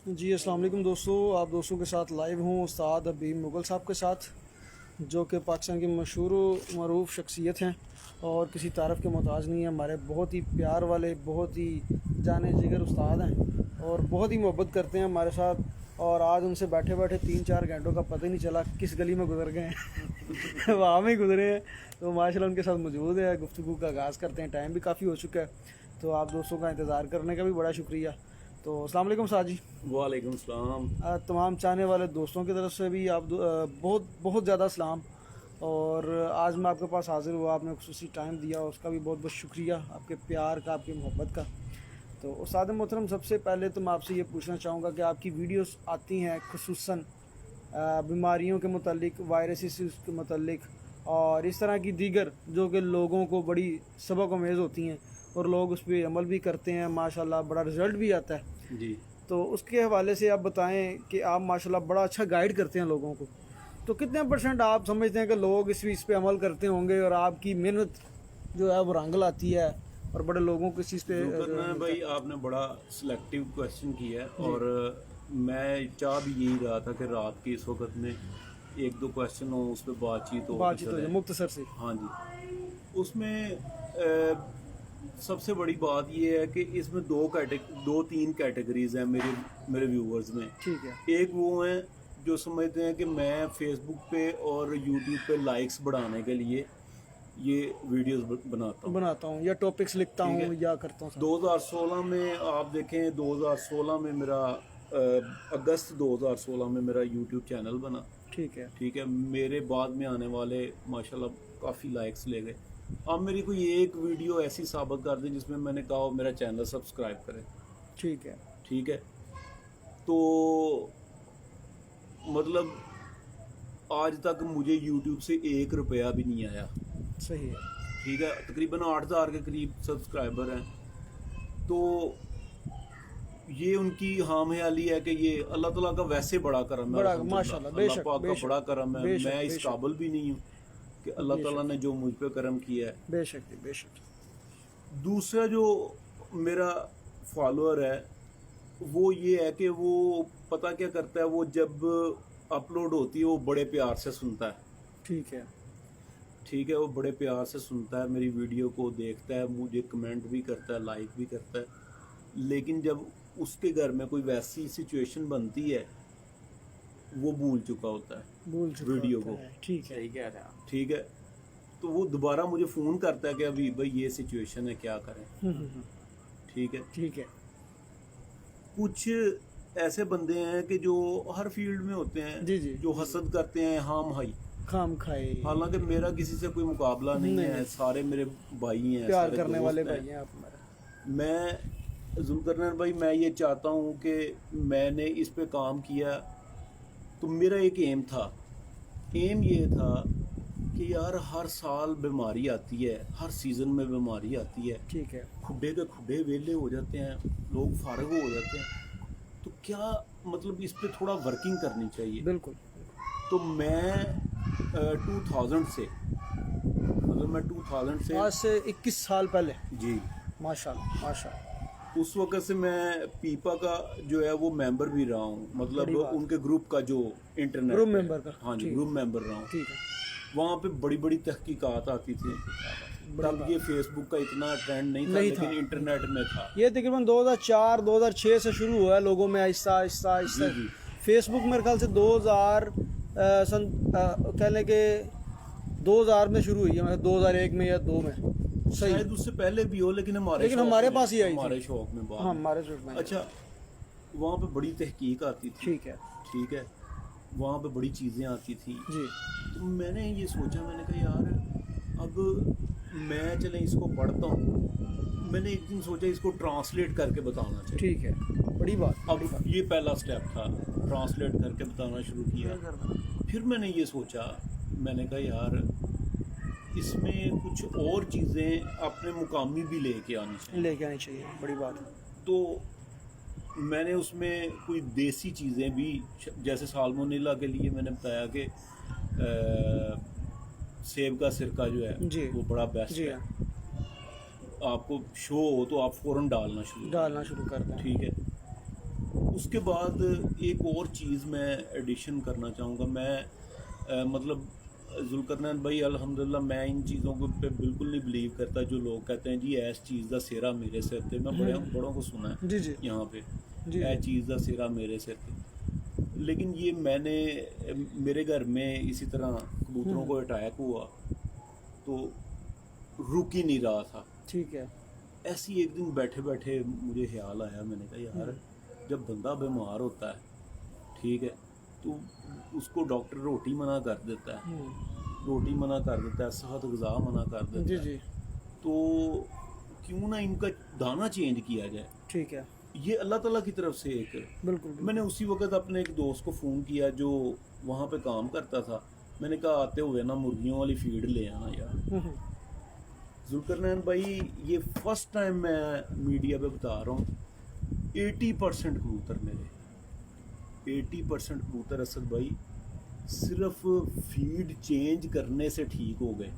जी अस्सलाम वालेकुम दोस्तों, आप दोस्तों के साथ लाइव हूँ उस्ताद हबीब मुग़ल साहब के साथ, जो कि पाकिस्तान की मशहूर मरूफ शख्सियत हैं और किसी तारफ़ के मोहताज नहीं है। हमारे बहुत ही प्यार वाले, बहुत ही जाने जिगर उस्ताद हैं और बहुत ही मोहब्बत करते हैं हमारे साथ। और आज उनसे बैठे बैठे 3-4 घंटों का पता ही नहीं चला किस गली में गुजर गए हैं वहाँ में गुजरे हैं। तो माशाल्लाह उनके साथ मौजूद है, गुफ्तगू का आगाज़ करते हैं। टाइम भी काफ़ी हो चुका है, तो आप दोस्तों का इंतज़ार करने का भी बड़ा शुक्रिया। तो अस्सलाम वालेकुम साद जी। वालेकुम सलाम। तमाम चाहने वाले दोस्तों की तरफ से भी आप बहुत बहुत ज़्यादा सलाम। और आज मैं आपके पास हाज़िर हुआ, आपने खुसूसी टाइम दिया, उसका भी बहुत बहुत शुक्रिया, आपके प्यार का, आपकी मोहब्बत का। तो उस्ताद मोहतरम, सबसे पहले तो मैं आपसे ये पूछना चाहूँगा कि आपकी वीडियोस आती हैं खुसूसन बीमारियों के मतलब, वायरसेस के मतलब, और इस तरह की दीगर जो कि लोगों को बड़ी सबक आमेज़ होती हैं और लोग उस पर अमल भी करते हैं, माशाल्लाह बड़ा रिज़ल्ट भी आता है। जी, तो उसके हवाले से आप बताएं कि आप माशाल्लाह बड़ा अच्छा गाइड करते हैं लोगों को। तो कितने % आप समझते हैं कि लोग इस पे अमल करते होंगे और आपकी मेहनत जो है वो रंग लाती है और बड़े लोगों को इस चीज़ पे जुकरना है मिलता भाई, है? आपने बड़ा सिलेक्टिव क्वेश्चन किया है। जी, और मैं चाह भी यही रहा था कि रात के इस वक्त में एक दो क्वेश्चन हो, उस पर बातचीत होती बातचीत हो चले। जाए मुख्तसर से। हाँ जी। उसमें सबसे बड़ी बात ये है कि इसमें दो तीन कैटेगरीज हैं मेरे व्यूवर्स में। ठीक है, एक वो हैं जो समझते हैं कि मैं फेसबुक पे और यूट्यूब पे लाइक्स बढ़ाने के लिए ये वीडियोस बनाता हूँ। बनाता हूँ या टॉपिक्स लिखता ठीक है। हूँ या करता हूँ सब। 2016 में आप देखें, 2016 में मेरा अगस्त 2016 में मेरा यूट्यूब चैनल बना। ठीक है, ठीक है। मेरे बाद में आने वाले माशाल्लाह काफ़ी लाइक्स ले गए। अब मेरी कोई एक वीडियो ऐसी साबित कर दी जिसमें मैंने कहा हो मेरा चैनल सब्सक्राइब करें। ठीक है, ठीक है। तो मतलब आज तक मुझे यूट्यूब से 1 रुपया भी नहीं आया। सही है। ठीक है। तकरीबन 8,000 के करीब सब्सक्राइबर हैं। तो ये उनकी हामयाली है कि ये अल्लाह ताला का वैसे बड़ा करम है। बड़ा माशाल्लाह, अल्हम्दुलिल्लाह अल्लाह बेशक पाक का बेशक बड़ा करम है। बेशक मैं इस बेशक काबिल भी नहीं हूँ कि अल्लाह ताला बेशक ने जो मुझ पे करम किया है। बेशक जी, बेशक। दूसरा जो मेरा फॉलोअर है वो ये है कि वो पता क्या करता है, वो जब अपलोड होती है वो बड़े प्यार से सुनता है। ठीक है, ठीक है। वो बड़े प्यार से सुनता है, मेरी वीडियो को देखता है, मुझे कमेंट भी करता है, लाइक भी करता है। लेकिन जब उसके घर में कोई वैसी सिचुएशन बनती है वो भूल चुका होता है भूल चुका वीडियो होता को। है। ठीक है, सही कह रहे हैं आप। ठीक है। तो वो दोबारा मुझे फ़ोन करता है कि अभी भाई ये सिचुएशन है, क्या करें। हम्म। ठीक है। ठीक है, कुछ ऐसे बंदे हैं कि जो हर फील्ड में होते हैं, जी जी, जो हसद करते हैं हाम हाई। खाम खाए, हालांकि मेरा किसी से कोई मुकाबला नहीं नहीं, है, सारे मेरे भाई हैं, प्यार सारे करने दोस्त वाले हैं। भाई हैं आप हमारे। मैं जुल्करनैन भाई, मैं ये चाहता हूँ कि मैंने इस पे काम किया। तो मेरा एक एम ये था कि यार हर साल बीमारी आती है, हर सीज़न में बीमारी आती है, ठीक है, खुडे के खुडे वेले हो जाते हैं, लोग फारग हो जाते हैं। तो क्या मतलब इस पे थोड़ा वर्किंग करनी चाहिए। बिल्कुल। तो मैं 2000 से, मतलब मैं 2000 से, आज से 21 साल पहले। जी, माशाल्लाह माशाल्लाह। उस वक्त से मैं पीपा का जो है वो मेंबर भी रहा हूँ। मतलब बड़ी बात। उनके ग्रुप का जो इंटरनेट ग्रुप है, मेंबर का। हाँ जी, ठीक, ग्रुप मेंबर रहा हूँ। ठीक है, वहाँ पे बड़ी बड़ी तहकीकात आती थी। बड़ी तब बात। ये फेसबुक का इतना ट्रेंड नहीं था, नहीं लेकिन था। इंटरनेट में था। ये तकरीबन 2004-2006 से शुरू हुआ है लोगों में आहिस्ता आहिस्ता आहिस्ता। जी जी। फेसबुक मेरे ख्याल से 2000 कह लें कि 2000 में शुरू हुई है, मतलब 2001 में या 2 में। सही। शायद उससे पहले भी हो, लेकिन लेकिन शौक हमारे में- पास ही आई थी। हमारे शौक में बात। हाँ, हमारे सूट में। अच्छा, वहाँ पे बड़ी तहकीक आती थी। ठीक है ठीक है। वहाँ पे बड़ी चीज़ें आती थी। जी, तो मैंने ये सोचा, मैंने कहा यार अब मैं चले इसको पढ़ता हूँ। मैंने एक दिन सोचा इसको ट्रांसलेट करके बताना चाहिए। ठीक है, बड़ी बात, बड़ी अब बात। ये पहला स्टेप था, ट्रांसलेट करके बताना शुरू किया। फिर मैंने ये सोचा, मैंने कहा यार इसमें कुछ और चीज़ें अपने मुकामी भी लेके आनी चाहिए। लेके आनी चाहिए, बड़ी बात है। तो मैंने उसमें कोई देसी चीज़ें भी, जैसे साल्मोनेला के लिए मैंने बताया कि सेब का सिरका जो है जी, वो बड़ा बेस्ट जी है। हाँ, आपको शो हो तो आप फ़ौरन डालना शुरू डालना शुरू कर दें। ठीक है। उसके बाद एक और चीज़ मैं एडिशन करना चाहूँगा। मैं मतलब जुल्करनैन भाई अल्हम्दुलिल्लाह मैं इन चीज़ों को पे बिल्कुल नहीं बिलीव करता जो लोग कहते हैं जी ऐस चीज़ का सिरा मेरे सिर पे। मैं बड़ों को सुना है जी जी यहाँ पे जी ऐ जी चीज़ का सिरा मेरे सिर पे। लेकिन ये मैंने मेरे घर में इसी तरह कबूतरों को अटैक हुआ तो रुक ही नहीं रहा था। ठीक है। ऐसे ही एक दिन बैठे बैठे मुझे ख्याल आया, मैंने कहा यार जब बंदा बीमार होता है ठीक है तो उसको डॉक्टर रोटी मना कर देता है, रोटी मना कर देता है, सेहत ग़िज़ा मना कर जी देता है, जी तो क्यों ना इनका दाना चेंज किया जाए। ठीक है। ये अल्लाह ताला की तरफ से एक बिल्कुल बिल्कुल। मैंने उसी वक्त अपने एक दोस्त को फ़ोन किया जो वहाँ पे काम करता था। मैंने कहा आते हुए ना मुर्गियों वाली फीड ले आना यार। हम्म, जुल्करनैन भाई ये फर्स्ट टाइम मैं मीडिया पे बता रहा हूँ 80% कबूतर मेरे 80% कबूतर असद भाई सिर्फ फीड चेंज करने से ठीक हो गए।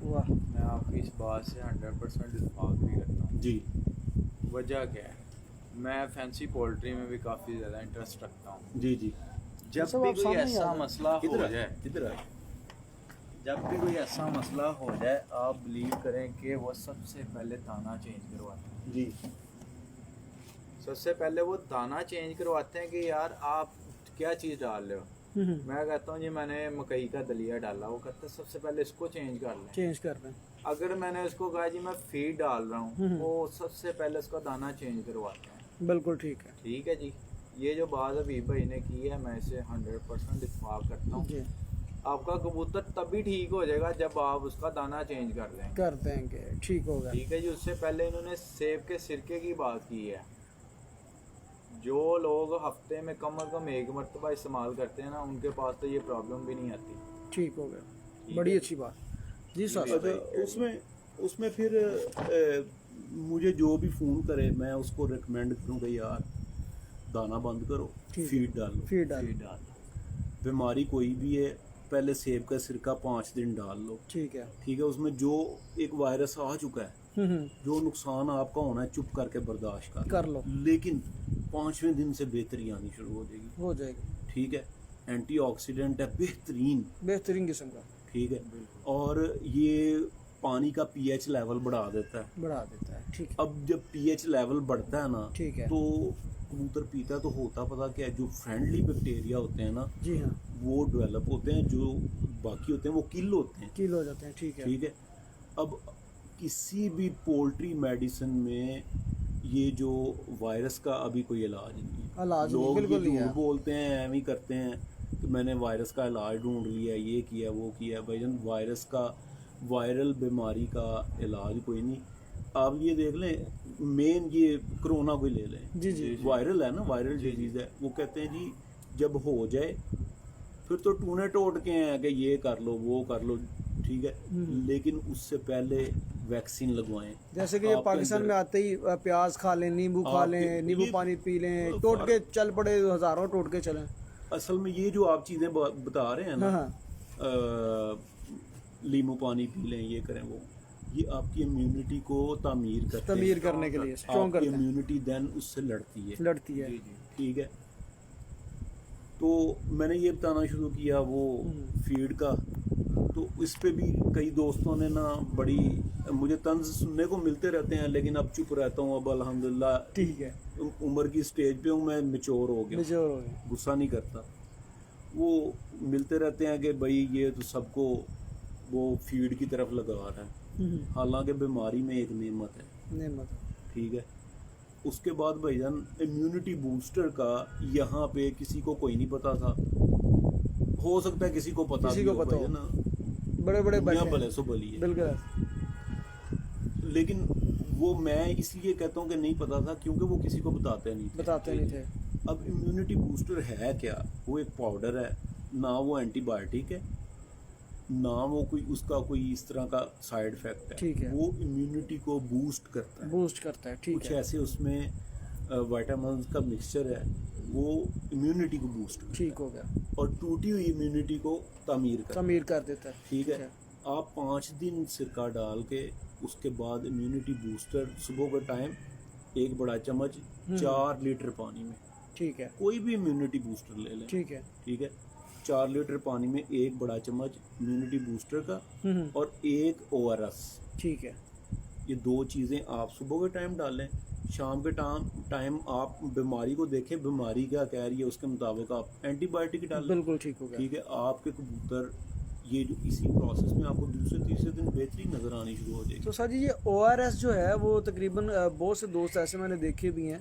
वाह। मैं आपकी इस बात से 100% इत्तेफाक भी करता हूँ। जी वजह क्या है, मैं फैंसी पोल्ट्री में भी काफ़ी ज़्यादा इंटरेस्ट रखता हूँ। जी जी जब सब भी आप कोई सामने ही आ ऐसा रहे हैं। मसला हो इधर जाए इधर आ जब भी कोई ऐसा मसला हो जाए आप बिलीव करें कि वो सबसे पहले दाना चेंज करवाते हैं। जी सबसे पहले वो दाना चेंज करवाते हैं कि यार आप क्या चीज़ डाल रहे हो। मैं कहता हूँ जी मैंने मकई का दलिया डाला, वो कहता है सबसे पहले इसको चेंज कर लें। चेंज कर रहे हैं। अगर मैंने उसको कहा जी मैं फीड डाल रहा हूँ, वो सबसे पहले उसका दाना चेंज करवाते हैं। बिल्कुल ठीक है। ठीक है जी, ये जो बात अभी भाई ने की है मैं इसे 100% इत्तेफाक करता हूँ। जी आपका कबूतर तभी ठीक हो जाएगा जब आप उसका दाना चेंज कर देंगे। कर देंगे, ठीक होगा। ठीक है जी, उससे पहले इन्होंने सेब के सिरके की बात की है। जो लोग हफ्ते में कम से कम एक मरतबा इस्तेमाल करते हैं ना, उनके पास तो ये प्रॉब्लम भी नहीं आती। ठीक हो गया, ठीक बड़ी है। अच्छी बात। जी सर। अच्छा उसमें उसमें फिर मुझे जो भी फ़ोन करे मैं उसको रिकमेंड करूँगा यार दाना बंद करो ठीक है। फीड डालो। फीड डाल। फीड डाल। बीमारी कोई भी है पहले सेब का सिरका 5 दिन डाल लो। ठीक है। ठीक है उसमें जो एक वायरस आ चुका है हम्म, जो नुकसान आपका होना है चुप करके बर्दाश्त कर लो। लेकिन 5वें दिन से बेहतरी आनी शुरू हो जाएगी। हो जाएगी। ठीक है एंटीऑक्सीडेंट है बेहतरीन। बेहतरीन किस्म का ठीक है और ये पानी का पीएच लेवल बढ़ा देता है। बढ़ा देता है। ठीक है। अब जब पीएच लेवल बढ़ता है ना ठीक है। तो कबूतर पीता है तो होता पता क्या है जो फ्रेंडली बैक्टीरिया होते हैं ना जी हाँ, वो डेवलप होते हैं, जो बाकी होते हैं वो किल होते हैं। किल हो जाते हैं। ठीक है। ठीक है अब किसी भी पोल्ट्री मेडिसिन में ये जो वायरस का अभी कोई इलाज नहीं है। इलाज नहीं, लोग ये बिल्कुल नहीं झूठ है। बोलते हैं एम ही करते हैं कि मैंने वायरस का इलाज ढूंढ लिया, ये किया वो किया। भाईजान वायरस का वायरल बीमारी का इलाज कोई नहीं। आप ये देख लें मेन ये कोरोना को ही ले लें। जी जी वायरल है ना, वायरल डिजीज़ है। वो कहते हैं जी जब हो जाए फिर तो टूने टोट के हैं कि ये कर लो वो कर लो। ठीक है लेकिन उससे पहले वैक्सीन लगवाएं। जैसे कि ये आपके पाकिस्तान अंदर- में आते ही प्याज खा लें, नींबू खा आपके- लें, नींबू ये- पानी पी लें, टोटके चल पड़े, हजारों टोटके चलें। असल में ये जो आप चीज़ें बता रहे हैं ना हाँ हाँ। नींबू पानी पी लें ये करें वो, ये आपकी इम्यूनिटी को तामीर करते हैं। तमीर करने के लिए स्ट्रॉन्ग आपकी करते हैं, इम्यूनिटी देन उससे लड़ती है। लड़ती है। जी जी। ठीक है तो मैंने ये बताना शुरू किया वो फीड का। तो इस पे भी कई दोस्तों ने ना बड़ी मुझे तंज सुनने को मिलते रहते हैं लेकिन अब चुप रहता हूँ। अब अल्हम्दुलिल्लाह ठीक है। उम्र की स्टेज पे हूँ, मैं मैच्योर हो गया, मेजर हो गए। गुस्सा नहीं करता। वो मिलते रहते हैं कि भाई ये तो सबको वो फीड की तरफ लगा रहा है, हालांकि बीमारी में एक नेमत है। नेमत। ठीक है उसके बाद भाईजान इम्यूनिटी बूस्टर का यहाँ पे किसी को कोई नहीं पता था। हो सकता है किसी को पता किसी भी को हो पता हो। भाईजान, बड़े बड़े दुनिया बैठे भले हैं। सो भली है। बिल्कुल लेकिन वो मैं इसलिए कहता हूँ कि नहीं पता था क्योंकि वो किसी को बताते नहीं थे। बताते नहीं थे। अब इम्यूनिटी बूस्टर है क्या? वो एक पाउडर है, ना वो एंटीबायोटिक है, ना वो कोई उसका कोई इस तरह का साइड इफेक्ट है। ठीक है। वो इम्यूनिटी को बूस्ट करता है। बूस्ट करता है। ठीक कुछ है। ऐसे उसमें विटामिन का मिक्सचर है वो इम्यूनिटी को बूस्ट करता ठीक हो गया। है और टूटी हुई इम्यूनिटी को तामीर करता है। तमीर कर देता है। ठीक है आप 5 दिन सिरका डाल के उसके बाद इम्यूनिटी बूस्टर सुबह का टाइम 1 बड़ा चम्मच 4 लीटर पानी में ठीक है, कोई भी इम्यूनिटी बूस्टर ले लें, ठीक है। ठीक है। 4 लीटर पानी में 1 बड़ा चम्मच इम्यूनिटी बूस्टर का और 1 ORS, ठीक है, ये 2 चीज़ें आप सुबह के टाइम डालें, शाम के टाइम आप बीमारी को देखें, बीमारी क्या कह रही है उसके मुताबिक आप एंटीबायोटिक डालें, बिल्कुल ठीक हो गया। ठीक है। आपके कबूतर ये जो इसी प्रोसेस में आपको दूसरे तीसरे दिन बेहतरी नज़र आनी शुरू हो जाएगी। तो सर जी ये ORS जो है वो तकरीबन बहुत से दोस्त ऐसे मैंने देखे भी हैं,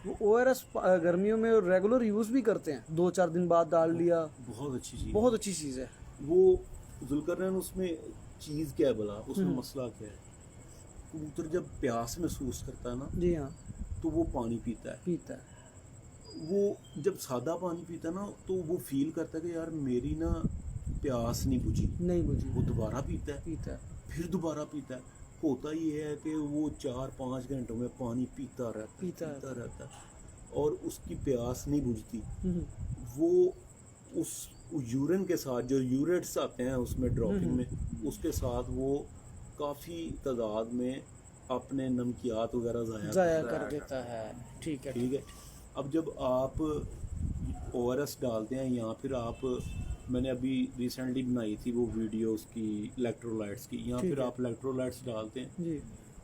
वो ORS गर्मियों में रेगुलर यूज़ भी करते हैं, 2-4 दिन बाद डाल लिया, बहुत अच्छी चीज़, बहुत अच्छी चीज़ है। वो जुल्करनैन उसमें चीज़ क्या है भला, उसमें मसला क्या है? कबूतर जब प्यास महसूस करता है ना, जी हाँ, तो वो पानी पीता है। पीता है। वो जब सादा पानी पीता है ना, तो वो फील करता है कि यार मेरी ना प्यास नहीं बुझी, नहीं बुझी, वो दोबारा पीता है, पीता है। फिर दोबारा पीता है। होता ये है कि वो 4-5 घंटों में पानी पीता रहता है और उसकी प्यास नहीं बुझती। वो उस यूरिन के साथ, जो यूरेट्स आते हैं उसमें ड्रॉपिंग में, उसके साथ वो काफ़ी तादाद में अपने नमकियात वगैरह ज़ाया कर देता है। ठीक है, ठीक है। अब जब आप ORS डालते हैं या फिर आप, मैंने अभी रिसेंटली बनाई थी वो वीडियो उसकी इलेक्ट्रोलाइट्स की, या ठीक फिर है। आप इलेक्ट्रोलाइट्स डालते हैं जी,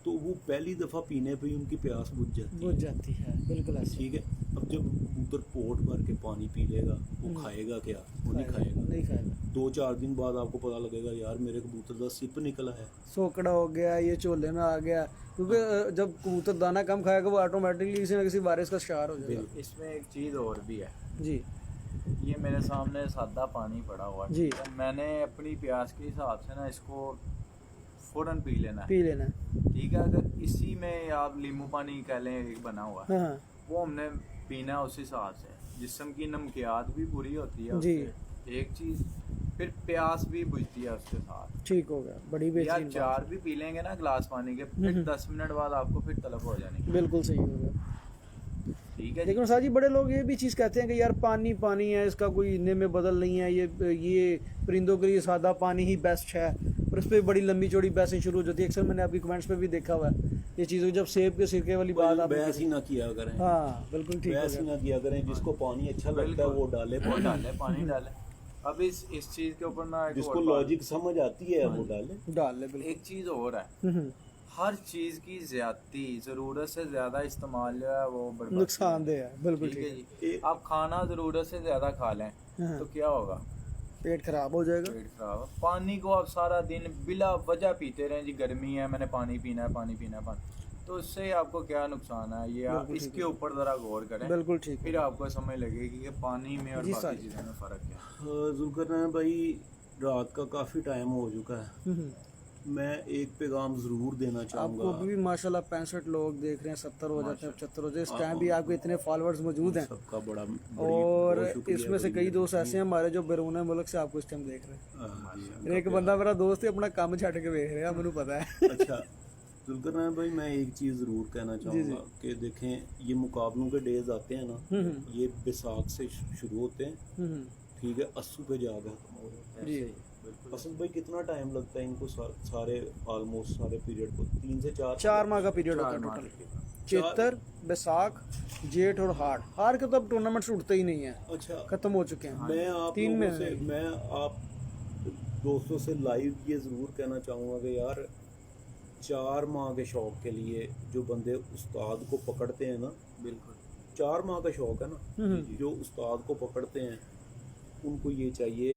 तो वो पहली दफ़ा पीने पे ही उनकी प्यास बुझ जाती बुझ है, जाती है, बिल्कुल ऐसे। ठीक है। अब जब कबूतर पोट भर के पानी पी लेगा, वो खाएगा क्या? वो नहीं खाएगा। नहीं खाएगा। 2-4 दिन बाद आपको पता लगेगा यार मेरे कबूतर का सिप निकला है, सोकड़ा हो गया, ये चोले में आ गया, क्योंकि जब कबूतर दाना कम खाएगा वो ऑटोमेटिकली किसी ना किसी वायरस का शिकार हो जाएगा। इसमें एक चीज़ और भी है, जी ये मेरे सामने सादा पानी पड़ा हुआ है, जी। ठीक है? मैंने अपनी प्यास के हिसाब से ना इसको फ़ौरन पी लेना है, पी लेना है। ठीक है। अगर इसी में आप नींबू पानी कह लें एक बना हुआ है, हाँ वो हमने पीना है उस हिसाब से, जिस्म की नमकियात भी पूरी होती है जी। उससे, एक चीज़, फिर प्यास भी बुझती है उसके साथ। ठीक हो गया, बड़ी या बेहतरीन 4 भी पी लेंगे ना गिलास पानी के, फिर 10 मिनट बाद आपको फिर तलब हो जानी, बात। बिल्कुल सही हो गया। ठीक है जी। लेकिन साहब जी बड़े लोग ये भी चीज़ कहते हैं कि यार पानी पानी है, इसका कोई इन्ने में बदल नहीं है, ये परिंदों के लिए सादा पानी ही बेस्ट है, और इस पर बड़ी लंबी चौड़ी बहसें शुरू हो जाती है। अक्सर मैंने आपकी कमेंट्स पे भी देखा हुआ है ये चीज़, जब सेब के सिरके वाली बात आप, बहस ही ना किया करें, हाँ बिल्कुल ठीक हो बहस ही गया। ना किया करें। जिसको पानी अच्छा लगता है वो डाले, वो डाले, पानी डाले। अब इस चीज़ के ऊपर ना एक जिसको और बात- लॉजिक समझ आती है वो डाले। डाल ले बिल्कुल। एक चीज़ और है, हम्म, हर चीज़ की ज्यादती, ज़रूरत से ज़्यादा इस्तेमाल जो है वो बर्बादी नुकसानदेह है, बिल्कुल ठीक है ठीक जी। एक- आप खाना ज़रूरत से ज़्यादा खा लें हाँ। तो क्या होगा? पेट खराब हो जाएगा। पेट खराब। पानी को आप सारा दिन बिला वजह पीते रहें जी, गर्मी है मैंने पानी पीना है, पानी पीना है, पानी, तो उससे आपको क्या नुकसान है, ये आप बिल्कुल ठीक इसके ऊपर ज़रा गौर करें, बिल्कुल ठीक फिर आपको समझ लगेगी कि पानी में और जी बाकी सर। चीज़ों में फ़र्क क्या है। जुल्करनैन भाई, रात का काफ़ी टाइम हो चुका है, हम्म। मैं एक पैगाम ज़रूर देना आपको चाहूँगा। अभी भी माशाल्लाह 65 लोग देख रहे हैं, 70 हो जाते हैं, 75 हो जाते हैं, इस टाइम भी हाँ, आपके इतने फॉलोअर्स मौजूद हैं। सबका और बहुत शुक्रिया इसमें से भाई, कई दोस्त ऐसे हैं हमारे जो बैरून मुल्क से आपको इस टाइम देख रहे हैं। हाँ जी, एक बंदा मेरा दोस्त है, अपना काम छड़ के देख रहा है, मैंने पता है। अच्छा जुल्करनैन भाई, मैं एक चीज़ ज़रूर कहना चाहूँगा कि देखें, ये मुकाबलों के डेज आते हैं ना, ये बैसाख से शुरू होते हैं, हम्म, ठीक है, अस्सू पे जाकर खत्म हो जाते हैं। जी असद भाई कितना टाइम लगता है इनको सारे ऑलमोस्ट सारे पीरियड को? 3 से 4 माह का पीरियड होता है 4 माह टोटल। चैतर, बैसाख, जेठ और हाड़। हाड़ के तो अब टूर्नामेंट्स उठते ही नहीं है, अच्छा, खत्म हो चुके हैं। मैं आप 3 लोगों से, महीने। मैं आप दोस्तों से लाइव ये ज़रूर कहना चाहूँगा कि यार 4 माह के शौक के लिए जो बंदे उस्ताद को पकड़ते हैं ना, बिल्कुल 4 माह का शौक है ना, जो उस्ताद को पकड़ते हैं उनको ये चाहिए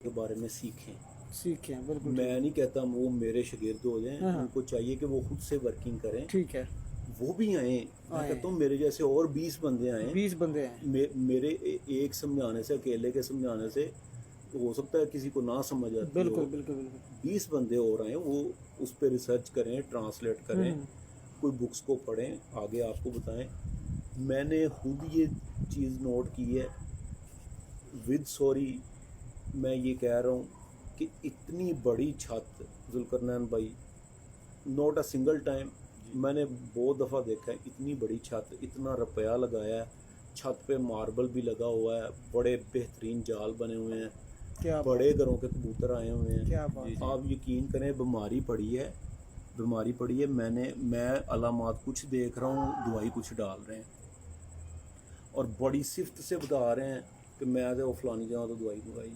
के बारे में सीखें। बिल्कुल मैं नहीं कहता वो मेरे शागिर्द हो जाएं, हाँ। उनको चाहिए कि वो खुद से वर्किंग करें, ठीक है। वो भी आए। मैं कहता हूँ मेरे जैसे और 20 बंदे आए, 20 बंदे हैं। मेरे एक समझाने से, अकेले के समझाने से हो सकता है किसी को ना समझ आती बिल्कुल हो। बिल्कुल बिल्कुल। 20 बंदे और आए, वो उस पर रिसर्च करें, ट्रांसलेट करें, कोई बुक्स को पढ़ें, आगे आपको बताएं। मैंने खुद ये चीज़ नोट की है, विद सॉरी मैं ये कह रहा हूँ कि इतनी बड़ी छत जुल्करनैन भाई, नॉट अ सिंगल टाइम, मैंने बहुत दफ़ा देखा है इतनी बड़ी छत, इतना रुपया लगाया है, छत पे मार्बल भी लगा हुआ है, बड़े बेहतरीन जाल बने हुए हैं, क्या बड़े घरों के कबूतर आए हुए हैं। क्या बात है। आप यकीन करें, बीमारी पड़ी है, मैं अलामात कुछ देख रहा हूँ, दवाई कुछ डाल रहे हैं। और बड़ी सिफ्त से बता रहे हैं कि मैं तो फलानी जगह तो दवाई मंगाई,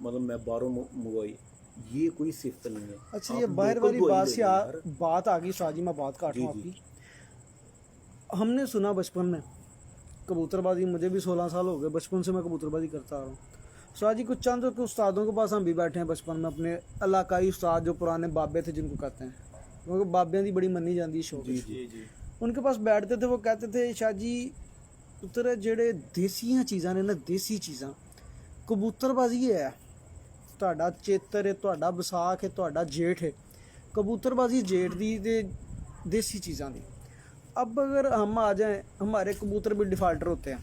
मतलब मैं बाहरों मंगवाई, ये कोई सिफ्त नहीं है। अच्छा, आप ये बाहर लोकल वाली दवाई बात ले से लो यार। बात आ गई शाजी, मैं बात काट जी, रहा हूँ जी। आपकी। हमने सुना बचपन में कबूतरबाजी, मुझे भी 16 साल हो गए, बचपन से मैं कबूतरबाजी करता आ रहा हूँ। शाजी कुछ चंद के उस्तादों के पास हम भी बैठे हैं बचपन में, अपने इलाकाई उस्ताद जो पुराने बाबे थे जिनको कहते हैं, क्योंकि बाबियाँ की बड़ी मनी जाती शौक। जी, जी जी उनके पास बैठते थे, वो कहते थे शाजी पुत्र ਜਿਹੜੇ ਦੇਸੀਆਂ ਚੀਜ਼ਾਂ ਨੇ ਨਾ, ਦੇਸੀ ਚੀਜ਼ਾਂ, ਕਬੂਤਰਬਾਜ਼ੀ ਹੈ, ਤੁਹਾਡਾ ਚੇਤਰ ਹੈ, ਤੁਹਾਡਾ ਵਿਸਾਖ ਹੈ, ਤੁਹਾਡਾ ਜੇਠ है, कबूतरबाजी जेठ दी ते देसी चीज़ां दी। अब अगर हम आ जाएं, हमारे कबूतर भी डिफ़ाल्टर होते हैं।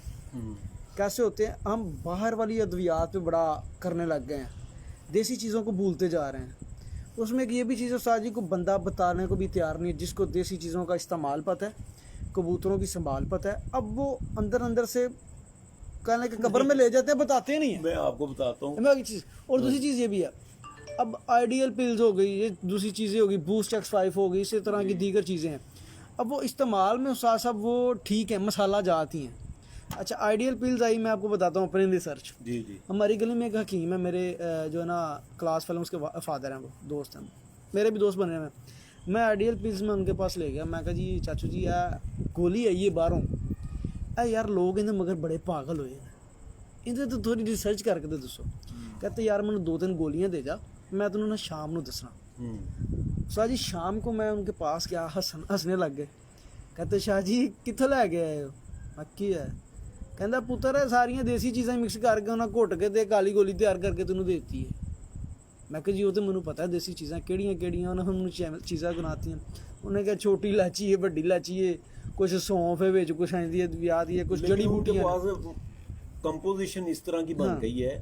कैसे होते हैं? हम बाहर वाली अद्वियात पे बड़ा करने लग गए हैं, देसी चीज़ों को भूलते जा रहे हैं। उसमें एक ये भी चीज़ है उस्ताद जी को बंदा बताने को भी तैयार नहीं है, जिसको देसी चीज़ों का इस्तेमाल पता है, कबूतरों की संभाल पता है, अब वो अंदर अंदर से कहने के कब्र में ले जाते हैं, बताते नहीं हैं। मैं आपको बताता हूँ। मैं एक चीज़ और दूसरी चीज़ ये भी है, अब आइडियल पिल्स हो गई, ये दूसरी चीज़ें होगी, बूस्ट X5 हो गई, इसी तरह की दीगर चीज़ें हैं। अब वो इस्तेमाल में साथ साथ वो ठीक है, मसाला जाती हैं। अच्छा, आइडियल पिल्स आई, मैं आपको बताता हूँ अपनी रिसर्च। जी जी। हमारी गली में एक हकीम है, मेरे जो है ना क्लास फेलो, उसके फादर हैं, वो दोस्त हैं, मेरे भी दोस्त बने हैं। मैं आइडियल पिल्स में उनके पास ले गया, मैं कहा जी चाचू जी यह गोली है ये बाहरों, यार लोग इन्हें मगर बड़े पागल हुए हैं, इन्हें तो थोड़ी रिसर्च करके तो दसो। कहते यार मैंने 2-3 गोलियां दे जा, मैं तुम्हें ना शाम ਨੂੰ ਦੱਸਣਾ। शाह जी शाम को मैं उनके पास गया, हंसने लग गए। कहते शाह जी कित्थों लै के आए हो? मैं की है? कहता पुत्र है सारियां देसी चीज़ां मिक्स करके उन्हें घुट के ते काली गोली तैयार करके तैनूं देती है। मैं कहा जी वो तो मैनू पता है देसी चीज़ां केड़ियां केड़ियां, उन्हें मैनू चीज़ां गिनातियां। उन्हें कहा छोटी इलायची है, बड़ी इलायची है, कुछ सौंफ है विच, कुछ आंदी है, कुछ जड़ी बूटियां। कंपोजिशन इस तरह की बन हाँ। गई है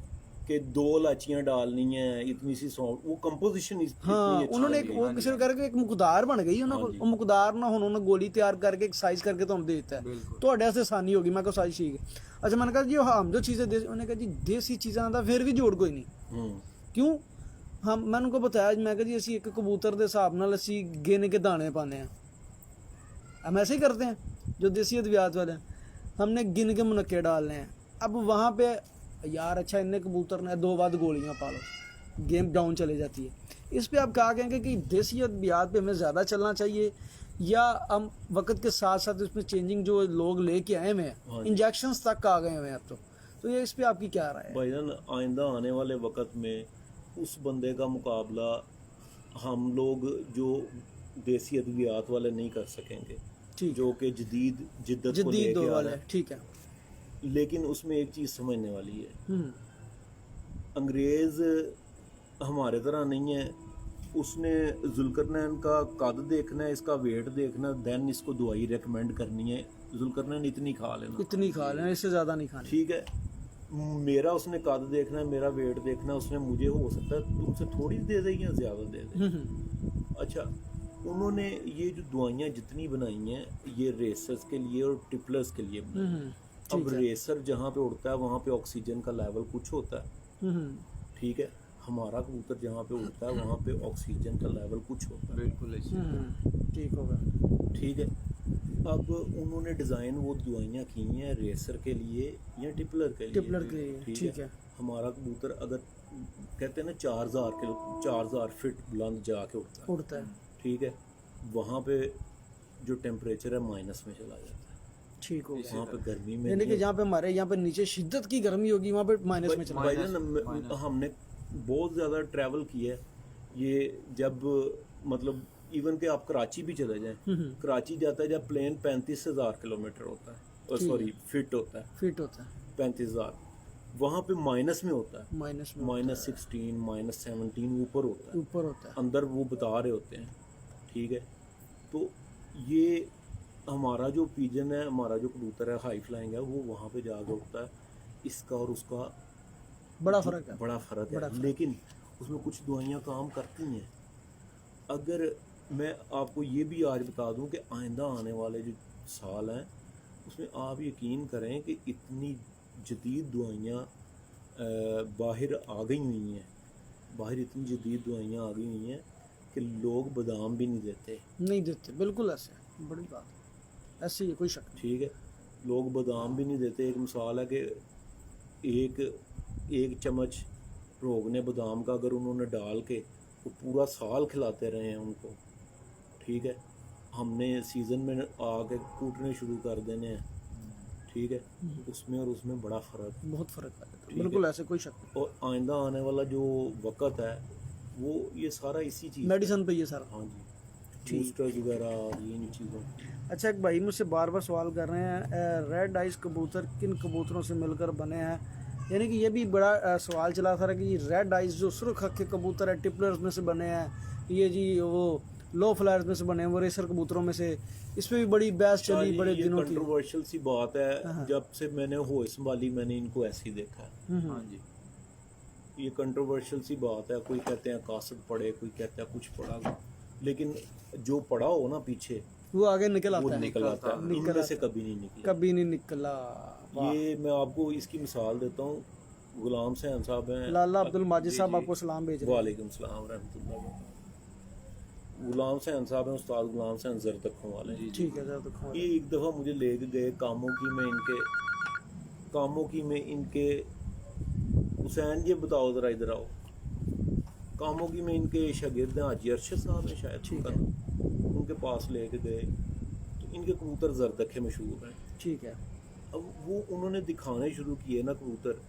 कि 2 इलायचियां डालनी है, इतनी सी सौंफ, वो कंपोजिशन हाँ, उन्होंने एक वो किसी करके एक मुकदार बन गई उन्होंने, वो मुकदार ना उन्होंने गोली तैयार करके एक साइज करके तो हम दे देता है, तो वास्ते आसानी होगी। मैं कहा साइज ठीक है। अच्छा, मैंने कहा जी हम जो चीज़ें उन्होंने कहा जी देसी चीज़ां का फिर भी जोड़ कोई नहीं। क्यों? हम मैं उनको बताया, मैं कहा जी असी एक कबूतर के हिसाब नाल असी गिन के दाने पाने हैं, हम ऐसे ही करते हैं जो देसी अद्वियात वाले हैं, हमने गिन के मुनक्के डालने हैं। अब वहाँ पे यार अच्छा इन्ने कबूतर ने 2 बाद गोलियाँ पा लो, गेम डाउन चली जाती है। इस पे आप क्या कहेंगे कि देसी अद्वियात पे हमें ज़्यादा चलना चाहिए, या हम वक्त के साथ साथ इसमें चेंजिंग जो लोग लेके आए हुए हैं, इंजेक्शंस तक आ गए हुए हैं अब तो ये इस पे आपकी क्या राय है? भाईजान आइंदा आने वाले वक्त में उस बंदे का मुकाबला हम लोग जो देसी अद्वियात वाले नहीं कर सकेंगे, ठीक, जो कि जदीद जिद्दत को जदीद लेके दो आ वाले, रहे हैं। ठीक है। लेकिन उसमें एक चीज़ समझने वाली है, अंग्रेज़ हमारे तरह नहीं है, उसने जुल्करनैन का कद देखना है, इसका वेट देखना, देन इसको दवाई रेकमेंड करनी है। जुल्करनैन इतनी खा लेना, इतनी खा लेना, इससे ज़्यादा नहीं खानी। ठीक है। मेरा उसने कद देखना है, मेरा वेट देखना है, उसने मुझे हो सकता है तुमसे थोड़ी दे दे या ज़्यादा दे दे। अच्छा, उन्होंने ये जो दवाइयाँ जितनी बनाई हैं ये रेसर्स के लिए और टिपलर्स के लिए बनाई हैं। अब रेसर जहाँ पे उड़ता है वहाँ पे ऑक्सीजन का लेवल कुछ होता है, ठीक है। हमारा कबूतर जहाँ पे उड़ता है वहाँ पे ऑक्सीजन का लेवल कुछ होता है, बिल्कुल ठीक होगा, ठीक है। अब उन्होंने डिज़ाइन वो दवाइयाँ की हैं रेसर के लिए या टिपलर के लिए, ठीक है। हमारा कबूतर अगर कहते हैं ना 4000 फीट बुलंद जाके उड़ता है, ठीक है, वहाँ पे जो टेम्परेचर है माइनस में चला जाता है, ठीक हो वहाँ पे गर्मी में यानी कि जहाँ पे हमारे यहाँ पे नीचे शिद्दत की गर्मी होगी वहाँ पे माइनस में चला भाईजान हमने बहुत ज़्यादा ट्रैवल किया है। ये जब मतलब इवन कि आप कराची भी चले जाएं, कराची जाता है जब प्लेन 35,000 किलोमीटर होता है, सॉरी फिट होता है 35,000, वहाँ पे माइनस में होता है, -16 -17 ऊपर होता है, अंदर वो बता रहे होते हैं, ठीक है। तो ये हमारा जो पिजन है, हमारा जो कबूतर है हाई फ्लाइंग है, वो वहाँ पे जाकर उड़ता है। इसका और उसका बड़ा फ़र्क है, लेकिन उसमें कुछ दवाइयाँ काम करती हैं। अगर मैं आपको ये भी आज बता दूं कि आइंदा आने वाले जो साल हैं उसमें आप यकीन करें कि इतनी जदीद दवाइयाँ बाहर आ गई हुई हैं, बाहर इतनी जदीद दवाइयाँ आ गई हुई हैं कि लोग बादाम भी नहीं देते, बिल्कुल ऐसे, बड़ी बात ऐसी है, कोई शक नहीं, ठीक है। लोग बादाम भी नहीं देते। एक मिसाल है कि एक चम्मच रोगने बादाम का अगर उन्होंने डाल के वो पूरा साल खिलाते रहे हैं उनको, ठीक है, हमने सीज़न में आके कूटने शुरू कर देने हैं, ठीक है, उसमें और उसमें बड़ा फ़र्क है। बहुत फ़र्क आ जाता है, ठीक बिल्कुल ऐसे कोई शक नहीं। और आइंदा आने वाला जो वक़्त है वो ये सारा इसी चीज़ मेडिसिन पे ये सारा। हाँ जी, बूस्टर्स वगैरह और इन चीज़ों। अच्छा, एक भाई मुझसे बार बार सवाल कर रहे हैं, रेड आइस कबूतर किन कबूतरों से मिलकर बने हैं? यानी कि ये भी बड़ा सवाल चला था कि रेड आइस जो सुर्ख अख के कबूतर है टिपलर्स में से बने हैं, ये जी वो लो फ्लायर्स में से बने हैं, वो रेसर कबूतरों में से, इस पे भी बड़ी बहस चली बड़े दिनों की। कंट्रोवर्शियल सी बात है, जब से मैंने होश संभाली मैंने इनको ऐसे ही देखा है। हाँ जी, ये कंट्रोवर्शियल सी बात है, कोई कहते हैं कासद पड़े, कोई कहता है कुछ पड़ा, लेकिन जो पड़ा हो ना पीछे वो आगे निकल वो आता है, निकल आता है, इनमें से कभी नहीं निकला। कभी नहीं निकला। ये मैं आपको इसकी मिसाल देता हूँ, गुलाम सैन साहब हैं, लाला अब्दुल माजिद साहब आपको सलाम भेज रहे हैं। वालेकुम सलाम रहमतुल्लाह। गुलाम सैन साहब हैं, उस्ताद गुलाम सैन जरदखों वाले। ठीक है, जरा तो ये एक दफ़ा मुझे ले गए कामों की में इनके हुसैन जी बताओ ज़रा इधर आओ, कामों की में इनके शागिर्द हैं, हाजी अरशद साहब हैं शायद, ठीक है, उनके पास लेके गए तो इनके कबूतर जरदखे मशहूर हैं। ठीक है। अब वो उन्होंने दिखाने शुरू किए ना कबूतर,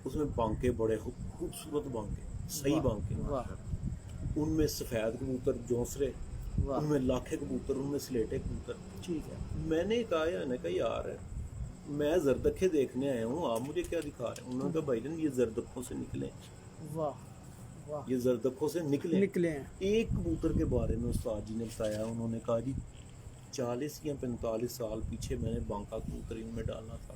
उसमें बांके बड़े खूबसूरत बांके, सही बांके, वाह उनमें सफ़ेद कबूतर जोंसरे, वाह, उनमें लाखे कबूतर, उनमें स्लेटे कबूतर। ठीक है। मैंने कहा यार मैं जरदखे देखने आया हूँ, आप मुझे क्या दिखा रहे हैं? उन्होंने कहा भाईजान ये जरदखों से निकले, वाह वाह, ये जरदखों से निकले हैं। एक कबूतर के बारे में उस्ताद जी ने बताया, उन्होंने कहा जी 40 या 45 साल पीछे मैंने बांका कबूतर इनमें डाला था,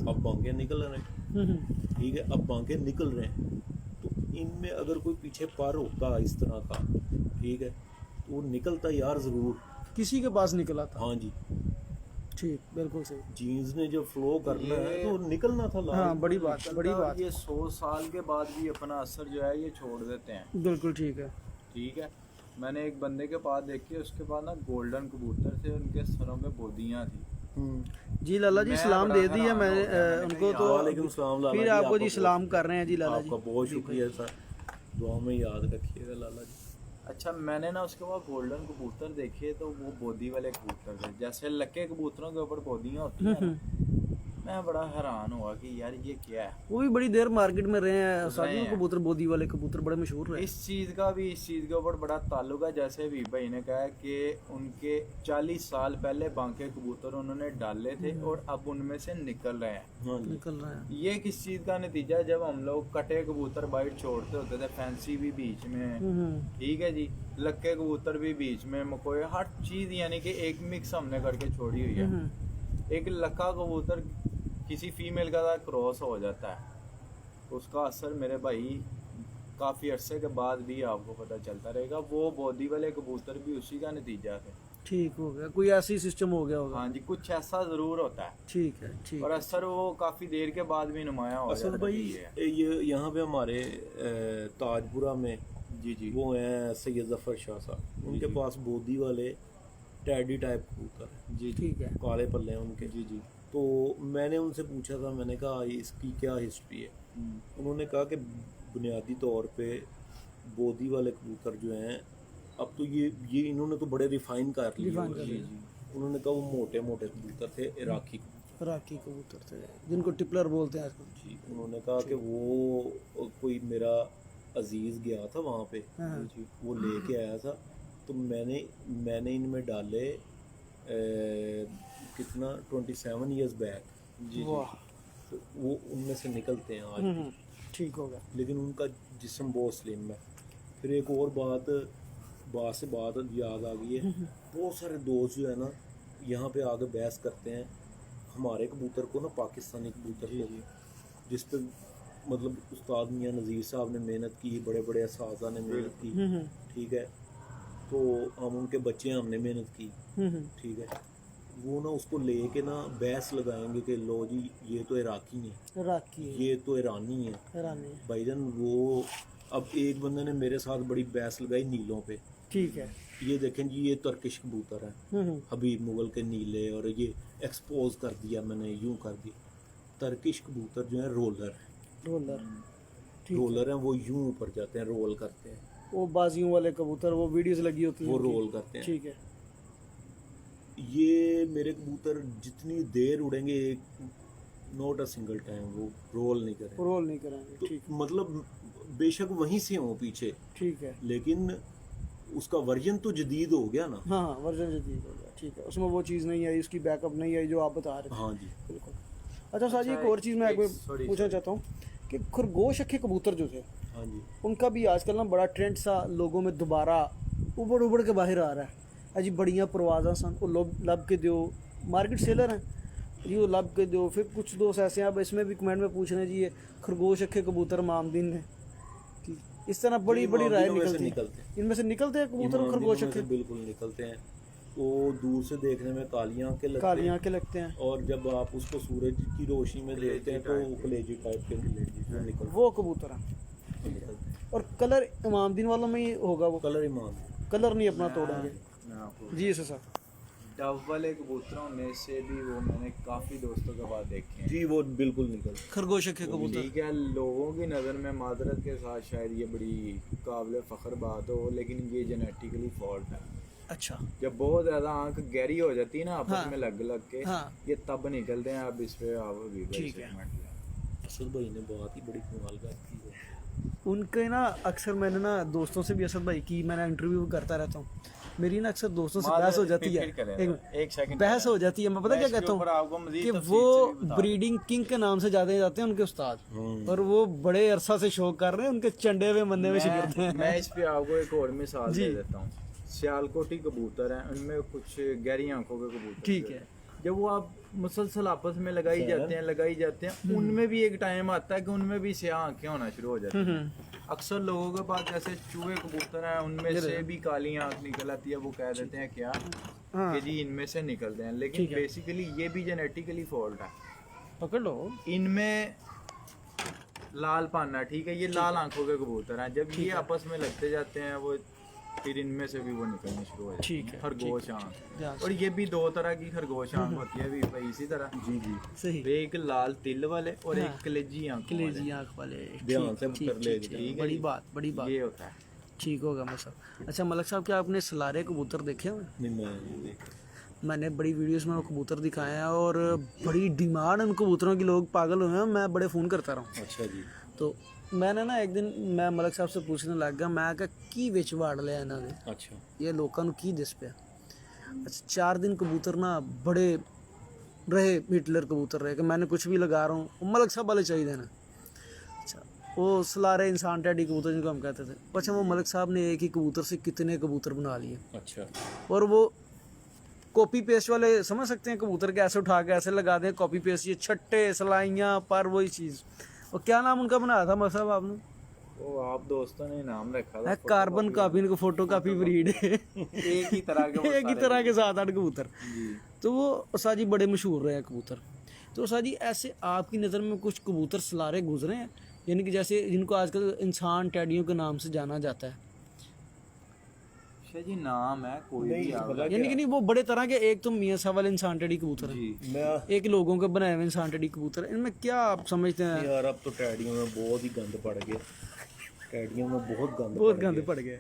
अब बांके निकल रहे हैं, ठीक है, अब बांके निकल रहे हैं, तो इनमें अगर कोई पीछे पर होता इस तरह का, ठीक है, तो वो निकलता यार ज़रूर, किसी के पास निकला था। हाँ जी, ठीक, बिल्कुल सही। जीन्स ने जब फ्लो करना है तो निकलना था लाल। हाँ, बड़ी बात, बड़ी बात। ये 100 साल के बाद भी अपना असर जो है ये छोड़ देते हैं। बिल्कुल ठीक है। ठीक है, मैंने एक बंदे के पास देखी, उसके पास ना गोल्डन कबूतर थे, उनके सरों पे बोदियां थी। जी लाला जी मैं सलाम बड़ा दे दिया हैरान हो मैंने गया, मैंने उनको, कहा तो वालेकुम सलाम लाला फिर जी, आपको जी बहुत- सलाम कर रहे हैं जी लाला जी। आपका बहुत शुक्रिया सर, दुआ में याद रखिएगा लाला जी। अच्छा, मैंने ना उसके बाद गोल्डन कबूतर देखे तो वो बोदी वाले कबूतर थे, जैसे लक्के कबूतरों के ऊपर बोदियां होती हैं ना। मैं बड़ा हैरान हुआ कि यार ये क्या है। वो भी बड़ी देर मार्केट में रहे हैं साथ हैं। में, कबूतर बोदी वाले कबूतर बड़े मशहूर रहे। इस चीज़ के ऊपर बड़ा ताल्लुक है। जैसे भी भाई ने कहा कि उनके 40 साल पहले बांके कबूतर उन्होंने डाले थे और अब उनमें से निकल रहे हैं। हाँ जी, निकल रहे हैं। ये किस चीज़ का नतीजा है? जब हम लोग कटे कबूतर बाइट छोड़ते होते थे, फैंसी भी बीच में, ठीक है जी, लक्के कबूतर भी बीच में, मकोए, हर चीज़ यानी कि एक मिक्स हमने करके छोड़ी हुई है। एक लक्का कबूतर किसी फीमेल का क्रॉस हो जाता है, उसका असर मेरे भाई काफ़ी अरसे के बाद भी आपको पता चलता रहेगा। वो बोदी वाले कबूतर भी उसी का नतीजा थे। ठीक हो गया, कोई ऐसी सिस्टम हो गया होगा। हाँ जी, कुछ ऐसा ज़रूर होता है। ठीक है, ठीक और असर वो काफ़ी देर के बाद भी नुमाया हो असल जाता भाई है। ये यहाँ पे हमारे ताजपुरा में जी जी, वो हैं सैयद जफर शाह साहब, उनके पास बोदी वाले टैडी टाइप कबूतर हैं, जी जी, ठीक है। काले पल्ले हैं उनके। जी जी, तो मैंने उनसे पूछा था, मैंने कहा इसकी क्या हिस्ट्री है? उन्होंने कहा कि बुनियादी तौर पे बोदी वाले कबूतर जो हैं, अब तो ये इन्होंने तो बड़े रिफाइन कर लिए रिफाइन हुए कर हैं। लिए। उन्होंने कहा वो मोटे मोटे कबूतर थे, इराकी कबूतर। राकी कबूतर थे जिनको टिपलर बोलते हैं आजकल। जी, उन्होंने कहा कि वो कोई मेरा अजीज़ गया था वहाँ पे, हाँ। जी, वो लेके आया था, तो मैंने इनमें डाले कितना 27 ईयर्स बैक। जी वाह, तो वो उनमें से निकलते हैं आज भी। ठीक हो गया। लेकिन उनका जिस्म बहुत स्लिम है। फिर एक और बात से बात याद आ गई है, बहुत सारे दोस्त जो है ना यहाँ पे आगे बहस करते हैं हमारे कबूतर को ना, पाकिस्तानी कबूतर को, जिस पे मतलब उस्ताद मियाँ नज़ीर साहब ने मेहनत की, बड़े बड़े असाज़ा ने मेहनत की, ठीक है, तो हम उनके बच्चे हमने मेहनत की, ठीक है, वो ना उसको लेके ना बहस लगाएंगे कि लो जी ये तो इराकी है, राकी ये तो ईरानी है। रानी, भाईजान वो अब एक बंदे ने मेरे साथ बड़ी बहस लगाई नीलों पे, ठीक है। ये देखें जी, ये तुर्किश कबूतर है, हबीब मुगल के नीले, और ये एक्सपोज कर दिया मैंने, यूं कर दी। तुर्किश कबूतर जो है रोलर है, रोलर, रोलर हैं, वो यूं ऊपर जाते हैं, रोल करते हैं, वो बाजियों वाले कबूतर, वो वीडियोस लगी होती हैं वो उनकी। रोल करते हैं। ठीक है। ये मेरे कबूतर जितनी देर उड़ेंगे, एक नॉट अ सिंगल टाइम वो रोल नहीं करेंगे। रोल नहीं कराएंगे। तो ठीक, मतलब बेशक वहीं से हो पीछे, ठीक है। लेकिन उसका वर्जन तो जदीद हो गया ना। हाँ हाँ, वर्जन जदीद हो गया। ठीक है, उसमें वो चीज़ नहीं आई, उसकी बैकअप नहीं आई जो आप बता रहे थे। हाँ जी। बिल्कुल। अच्छा साजी, एक और चीज़ मैं पूछना चाहता हूँ कि खरगोश अखे कबूतर जो थे, हाँ जी। उनका भी आजकल ना बड़ा ट्रेंड सा लोगों में दोबारा उबड़ उबड़ के बाहर आ रहा है। अजी बड़ियाँ परवाजा सन, वो लब के दो, मार्केट सेलर हैं जी, वो लब के दो। फिर कुछ दोस्त ऐसे हैं, अब इसमें भी कमेंट में पूछ रहे हैं जी, ये खरगोश अखे कबूतर मामदीन है कि इस तरह बड़ी बड़ी राय निकलती है। इनमें से निकलते हैं कबूतर और खरगोश अखे? बिल्कुल निकलते हैं। वो दूर से देखने में कालियाँ के लगते कालियाँ हैं, के लगते हैं, और जब आप उसको सूरज की रोशनी में देखते हैं तो कलेजी टाइप के निकलते वो कबूतर हैं। हैं। और कलर इमामदीन वालों में ही होगा वो, कलर ईमान। कलर नहीं अपना तोड़ेंगे मैं आपको जी। सर डव वाले कबूतरों में से भी वो मैंने काफ़ी दोस्तों के बाद देखे हैं जी, वो बिल्कुल निकल। खरगोश अखे कबूतर, ठीक है, लोगों की नज़र में मादरत के साथ शायद ये बड़ी काबिल फ़ख्र बात हो, लेकिन ये जेनेटिकली फॉल्ट है। अच्छा, जब बहुत ज़्यादा आंख गहरी हो जाती है ना आपस हाँ, में लग लग के, हाँ, ये तब निकलते हैं। अब इस पे आप भी ठीक है। असद भाई ने बहुत ही बड़ी कमाल बात की है। उनके ना अक्सर मैंने ना दोस्तों से भी असद भाई की, मैंने इंटरव्यू करता रहता हूँ, मेरी ना अक्सर दोस्तों से बहस हो जाती है। एक सेकंड बहस हो जाती है, मैं पता क्या कहता हूँ कि वो ब्रीडिंग किंग के नाम से जाते जाते हैं उनके उस्ताद, और वो बड़े अरसा से शौक कर रहे हैं, उनके चंडे हुए बंदे में शिकरते हैं। मैं इस पे आपको एक और मिसाल दे देता हूँ। सियालकोटी कबूतर हैं, उनमें कुछ गहरी आंखों के कबूतर, ठीक है, जब वो आप मुसलसल आपस में लगाई जाते हैं, उनमें भी एक टाइम आता है कि उनमें भी स्याह आंखें होना शुरू हो जाती हैं। अक्सर लोगों के पास जैसे चूहे कबूतर हैं, उनमें से भी काली आंख निकल आती है, वो कह देते हैं क्या कि जी इनमें से निकलते हैं, लेकिन बेसिकली ये भी जेनेटिकली फॉल्ट है। पकड़ लो। इनमें लाल पाना, ठीक है, ये लाल आंखों के कबूतर हैं, जब ये आपस में लगते जाते हैं वो फिर इनमें से भी वो निकलने शुरू हो जाते ठीक हैं। है, खरगोश आंख, और ये भी दो तरह की खरगोश आंख होती है भी भाई, इसी तरह जी जी सही, एक लाल तिल वाले और एक कलेजी आंख कलेजी आंख वाले। ध्यान से ठीक, कर ले। ठीक, ठीक, बड़ी बात, बड़ी बात, ये होता है। ठीक होगा मसला। अच्छा मलक साहब, क्या आपने सलारे कबूतर देखे हुए? नहीं, मैं नहीं देखा। मैंने बड़ी वीडियोस में वो कबूतर दिखाए हैं, और बड़ी डिमांड उन कबूतरों की, लोग पागल हुए हैं, मैं बड़े फ़ोन करता रहा हूँ। अच्छा जी। तो मैंने ना एक दिन मैं मलक साहब से पूछने लग गया, मैं क्या की विच वाड़ लिया इन्होंने, अच्छा। ये लोगों को की दिस पे। अच्छा 4 दिन कबूतर ना बड़े रहे, हिटलर कबूतर रहे कि मैंने कुछ भी लगा रहा हूँ, मलक साहब वाले चाहिए ना। अच्छा, वो सलारे इंसान टैडी कबूतर जिनको हम कहते थे, अच्छा वो मलक साहब ने एक ही कबूतर से कितने कबूतर बना लिए। अच्छा। और वो कॉपी पेस्ट वाले समझ सकते हैं, कबूतर के ऐसे उठा के ऐसे लगा दें कॉपी पेस्ट, ये छट्टे सलाइयाँ पर वही चीज़। और क्या नाम उनका बनाया था मलक साहब आपने? वो आप दोस्तों ने नाम रखा था कार्बन कॉपी, इनको फोटो कॉपी ब्रीड है। एक ही तरह के एक ही तरह के 7-8 कबूतर। तो वो साजी बड़े मशहूर रहे हैं कबूतर। तो साजी ऐसे आपकी नज़र में कुछ कबूतर सलारे गुजरे हैं, यानी कि जैसे जिनको आजकल इंसान टैडियों के नाम से जाना जाता है? जी नाम है कोई भी यानी कि नहीं, वो बड़े तरह के, एक तो मियाँ साहब वाले इंसान टैडी कबूतर है, मैं एक लोगों के बनाए हुए इंसान टैडी कबूतर है। इनमें क्या आप समझते हैं? यार अब तो टैडियों में बहुत ही गंद पड़ गया, टैडियों में बहुत गंद पड़ गए।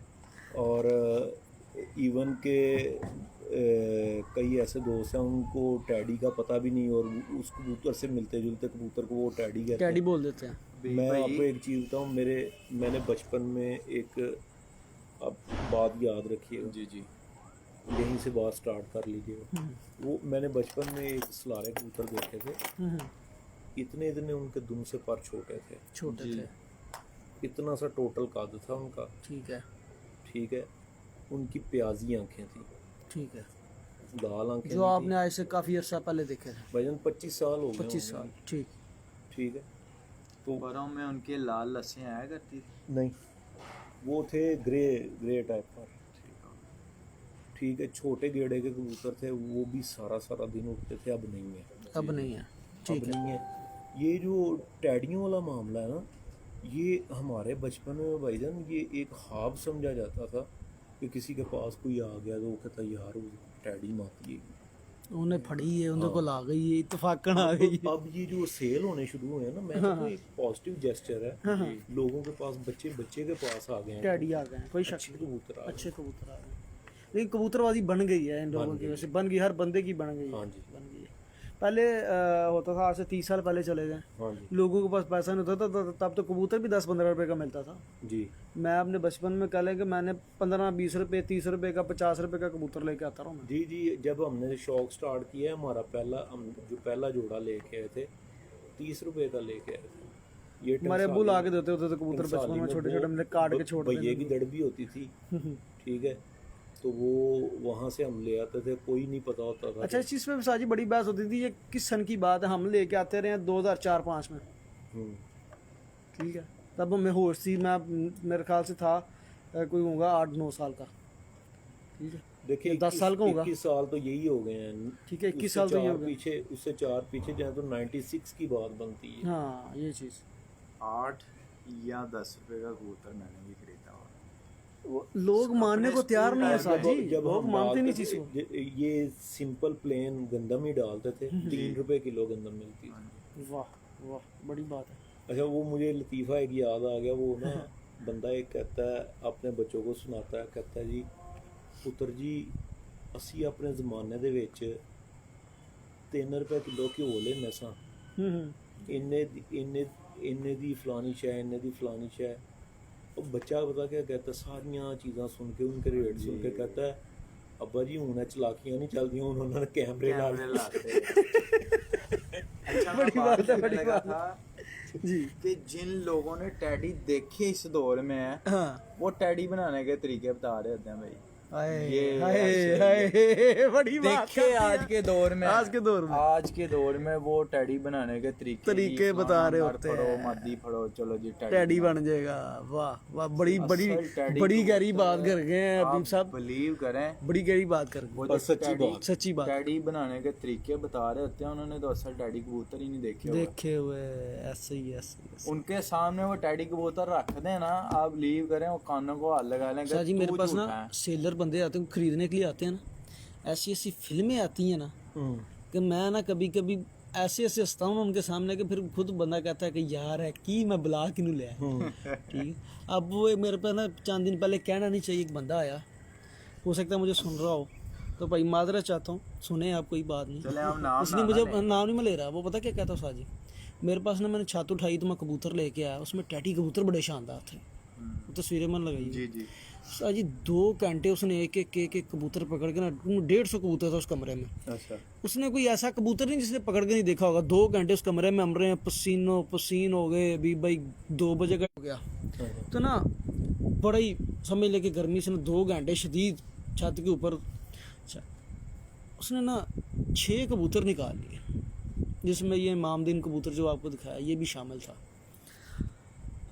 और इवन के कई ऐसे दोस्त हैं उनको टैडी का पता भी नहीं, और उस कबूतर से मिलते जुलते कबूतर को वो टैडी कहते हैं। टैडी बोल देते हैं। मैं आपको एक चीज़ बताऊँ, मैंने बचपन में एक, अब बात याद रखिए जी जी, यहीं से बात स्टार्ट कर लीजिए। वो मैंने बचपन में एक सलारे कबूतर देखे थे, इतने उनके दुम से पर छोटे थे, इतना सा टोटल कद था उनका। ठीक है, उनकी प्याजी आंखें थी, ठीक है, लाल आंखें जो आपने आज से काफ़ी अर्सा पहले देखे थे। भाईजान 25 साल हो गए। 25 साल, ठीक। ठीक है, तो परों में उनके लाल लस्सें आया करती थी। नहीं, वो थे ग्रे टाइप पर। ठीक है, छोटे गेड़े के कबूतर थे, वो भी सारा दिन उठते थे, अब नहीं है। अब नहीं है, ठीक है। नहीं है। ये जो टैडियों वाला मामला है ना, ये हमारे बचपन में भाईजान ये एक ख्वाब समझा जाता था कि किसी के पास कोई आ गया तो वो कहता यार वो टैडी माती है। उन्हें फड़ी है, उनके को आ गई है, इत्तेफाकन आ गई है। अब ये जो सेल होने शुरू हुए हैं ना, मैं कहता हूँ एक पॉजिटिव जेस्चर है। लोगों के पास बच्चे के पास आ गए हैं, टैडी आ गए हैं, कोई शक अच्छे नहीं, कबूतर आ गए। अच्छे कबूतर आ गए। लेकिन कबूतरबाजी बन गई है इन लोगों की वजह से, बन गई, हर बंदे की बन गई हाँ है, जी, बन गई है। पहले होता था, आज से 30 साल पहले चले गए, हाँ जी, लोगों के पास पैसा नहीं होता था, तब तो कबूतर भी 10-15 रुपए का मिलता था। जी। मैं अपने बचपन में कह लें कि मैंने 15-20 रुपए, 30 रुपए का, 50 रुपए का कबूतर लेके आता रहा हूँ मैं। जी जी, जब हमने शौक स्टार्ट किया, हमारा हम जो पहला जोड़ा लेके आए थे 30 रुपए का लेके आए थे। ये हमारे अब्बू ला के देते होते थे कबूतर बचपन में, छोटे छोटे हमने काट के छोड़ भैये की दड़ भी होती थी, ठीक है, तो वो वहाँ से हम ले आते थे, कोई नहीं पता होता था। अच्छा, इस चीज़ पे साजी बड़ी बहस होती थी, ये किस सन की बात है, हम लेके आते रहे हैं 2004-5 में, हम्म, ठीक है, तब मैं होश थी, मैं मेरे ख्याल से था कोई होगा 8-9 साल का, ठीक है, देखिए 10 साल का होगा, 21 साल तो यही हो गए हैं, ठीक है, 21 उससे साल तो ये चार हो गया। पीछे, उससे 4 पीछे जाए तो 96 की बात बनती है। हाँ, ये चीज़ 8 या 10 रुपए का कबूतर मैंने भी खरीदा हुआ। लोग मानने को तैयार नहीं है साजी, जब लोग हम मानते नहीं डालते चीज़ को। थे, ये सिंपल प्लेन गंदम ही डालते थे, 3 रुपए किलो गंदम मिलती थी। वाह वाह, बड़ी बात है। अच्छा, वो मुझे लतीफ़ा एक याद आ गया, वो ना बंदा एक कहता है, अपने बच्चों को सुनाता है, कहता है जी पुत्र जी असी अपने ज़माने दे विच 3 रुपए किलो घ्यो लेने सां, इन्ने दी फलानी शै, इन्ने दी फलानी शै। और बच्चा पता क्या कहता है, सारियां चीज़ां सुन के, उनके रेट सुन के कहता है अब्बा जी हूँ चलाकियां नहीं चलती, हूँ उन्होंने कैमरे ला लिए। अच्छा, बड़ी बात है, बड़ी बात था जी। कि जिन लोगों ने टैडी देखे इस दौर में है, हाँ, वो टैडी बनाने के तरीके बता रहे होते हैं भाई। ये हाय ऐसे हाय, बड़ी बात देखे करती आज है। के दौर में, आज के दौर में आज के दौर में वो टैडी बनाने के तरीके तरीके बता रहे होते फड़ो, हैं। मादी फड़ो, चलो जी टैडी बन जाएगा। वाह वाह, बड़ी बड़ी असल टैडी बड़ी को गहरी बात कर गए हैं आप अबीब साहब, बिलीव करें, बड़ी गहरी बात कर वो गए, जो टैडी सच्ची बात। टैडी बनाने के तरीके बता रहे होते हैं, उन्होंने तो असल टैडी कबूतर ही नहीं देखे हुए। देखे हुए ऐसे ही ऐसे। उनके सामने वो टैडी कबूतर रख दें ना, आप बिलीव करें, वो कानों को हाथ लगा लेंगे। शाह जी, मेरे तू पास झूठा ना है। सेलर बंदे आते हैं, खरीदने के लिए आते हैं ना, ऐसी ऐसी फिल्में आती हैं ना कि मैं ना कभी कभी ऐसे ऐसे हंसता हूँ उनके सामने कि फिर खुद बंदा कहता है कि यार है कि मैं बुला के नहीं लिया, ठीक है। अब वो मेरे पास ना 4 दिन पहले कहना नहीं चाहिए, एक बंदा आया, हो सकता है मुझे सुन रहा हो, तो भाई माजरत चाहता हूँ, सुने आप, कोई बात नहीं, चले हम नाम इसलिए मुझे नाम नहीं मैं ले रहा। वो पता क्या कहता साजी, मेरे पास ना मैंने छत उठाई तो मैं कबूतर लेके आया, उसमें टैडी कबूतर बड़े शानदार थे, वो तस्वीरें मन लगाई जी जी, साजी 2 घंटे उसने एक कबूतर पकड़ के ना, 150 कबूतर था उस कमरे में, अच्छा, उसने कोई ऐसा कबूतर नहीं जिसने पकड़ के नहीं देखा होगा। 2 घंटे उस कमरे में हम रहे हैं, पसीनो पसीन हो गए, अभी भाई 2 बजे का हो गया, तो ना बड़ा ही समझ लेके गर्मी से ना 2 घंटे शदीद छत के ऊपर। अच्छा, उसने ना 6 कबूतर निकाल लिए, जिसमें ये इमामदीन कबूतर जो आपको दिखाया ये भी शामिल था।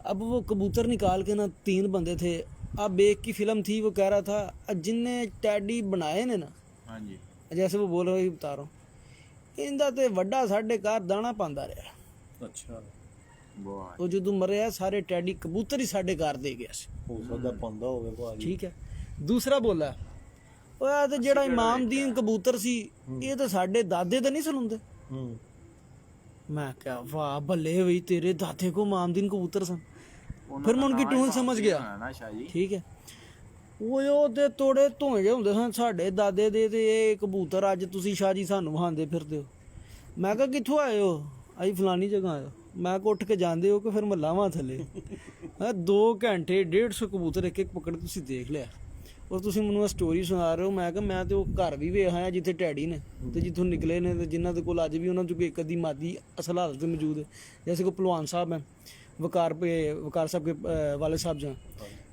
अब वो कबूतर निकाल के ना 3 बंदे थे, अब एक की फिल्म थी, वो कह रहा था जिनने टैडी बनाए ने ना, हाँ जी, जैसे वो बोल रहे बता रहा हूँ, इंदा ते वड्डा साढ़े घर दाना पांदा रहा, अच्छा, बहुत वो जो मरे सारे टैडी कबूतर ही साढ़े घर दे गया सी, हो सकता पांदा होवे भाजी। ठीक है। दूसरा बोला ਉਹ ਆ ਤੇ ਜਿਹੜਾ ਇਮਾਮਦੀਨ ਕਬੂਤਰ ਸੀ ਇਹ ਤਾਂ ਸਾਡੇ ਦਾਦੇ ਤੇ ਨਹੀਂ ਸੁਣਦੇ। मैं क्या वाह भले भाई तेरे दादे को इमामदीन कबूतर सन। फिर मैं उनकी टून समझ गया, ना शाह जी, ठीक है। ਉਹ ਤੇ ਤੋੜੇ ਧੋਏ ਜਿਹੇ ਹੁੰਦੇ ਸਨ ਸਾਡੇ ਦਾਦੇ ਦੇ, ਤੇ ਇਹ ਕਬੂਤਰ ਅੱਜ ਤੁਸੀਂ ਸ਼ਾਹ ਜੀ ਸਾਨੂੰ ਵਹਾਉਂਦੇ ਫਿਰਦੇ ਹੋ। ਮੈਂ ਕਿਹਾ ਕਿੱਥੋਂ ਆਏ ਹੋ? ਅਸੀਂ ਫਲਾਨੀ ਜਗ੍ਹਾ ਆਏ ਹੋ। ਮੈਂ ਕਿਹਾ ਉੱਠ ਕੇ ਜਾਂਦੇ ਹੋ ਕਿ ਫਿਰ ਮੈਂ ਲਾਵਾਂ ਥੱਲੇ। 2 ਘੰਟੇ 150 ਕਬੂਤਰ ਇੱਕ ਇੱਕ ਪਕੜ ਤੁਸੀਂ ਦੇਖ ਲਿਆ, ਔਰ ਤੁਸੀਂ ਮੈਨੂੰ ਇਹ ਸਟੋਰੀ ਸੁਣਾ ਰਹੇ ਹੋ। ਮੈਂ ਕਿਹਾ ਮੈਂ ਤੇ ਉਹ ਘਰ ਵੀ ਵੇਖ ਆਇਆ ਜਿੱਥੇ ਟੈਡੀ ਨੇ ਤੇ ਜਿੱਥੋਂ ਨਿਕਲੇ ਨੇ, ਤੇ ਜਿਨ੍ਹਾਂ ਦੇ ਕੋਲ ਅੱਜ ਵੀ ਉਹਨਾਂ 'ਚੋਂ ਇੱਕ ਅੱਧੀ ਮਾਦੀ ਅਸਲ ਹਾਲਤ में मौजूद है। जैसे को पहलवान साहब हैं, वकार साहब के वाले साहब जो हैं,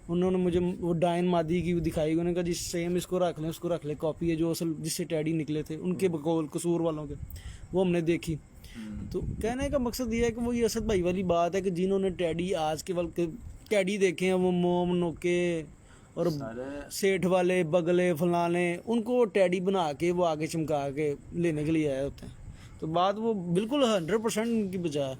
उन्होंने मुझे वो डायन मादी की दिखाई, उन्होंने कहा जी सेम इसको रख लें, उसको रख लें, कॉपी है जो असल जिससे टैडी निकले थे उनके बकौल कसूर वालों के, वो हमने देखी। तो कहने का मकसद ये है कि वो ये असद भाई वाली बात है कि जिन्होंने टैडी आज के वक्त टैडी देखे हैं, वो मोम नोके और सेठ वाले बगले फलाने, उनको टैडी बना के वो आगे चमका के लेने के लिए आए होते हैं। तो बात वो बिल्कुल 100% की बजाय